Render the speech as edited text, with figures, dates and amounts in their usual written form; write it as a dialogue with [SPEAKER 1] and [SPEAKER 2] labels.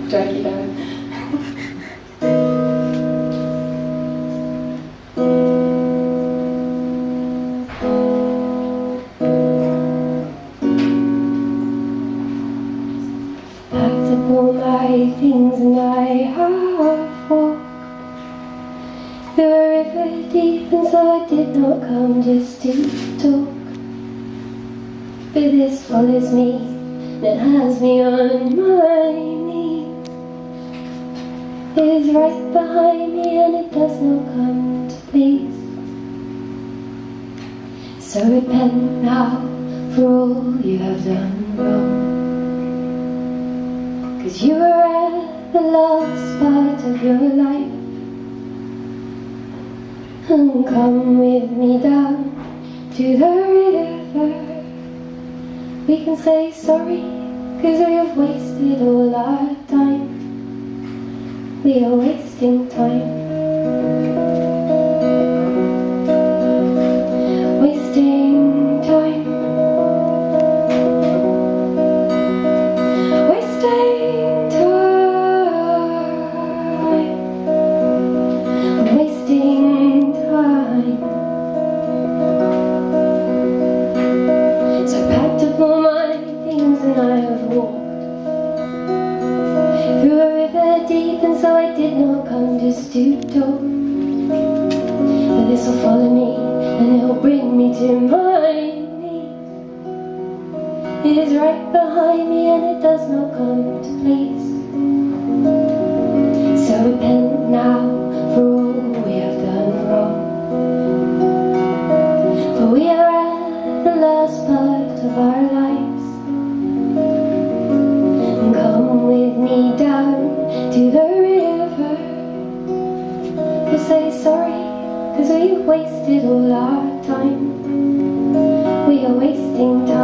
[SPEAKER 1] drag you down. Packed up all my things and I have walked through a river deep, and so I did not come just to talk. But this follows me, and it has me on my knees. It is right behind me and it does not come to please. So repent now for all you have done wrong, 'cause you are at the last part of your life. And come with me down to the river. We can say sorry, 'cause we have wasted all our time. We are wasting time. Wasting time. Wasting time. Wasting time. So I packed up all my things and I have walked through a river deep, and so I did not come just to talk. But this will follow me and it will bring me to my knees. It is right behind me and it does not come to please. So repent now for all we have done wrong, for we are at the last part of our lives. And come with me down to the river to say sorry, 'cause we've wasted all our time. We are wasting time.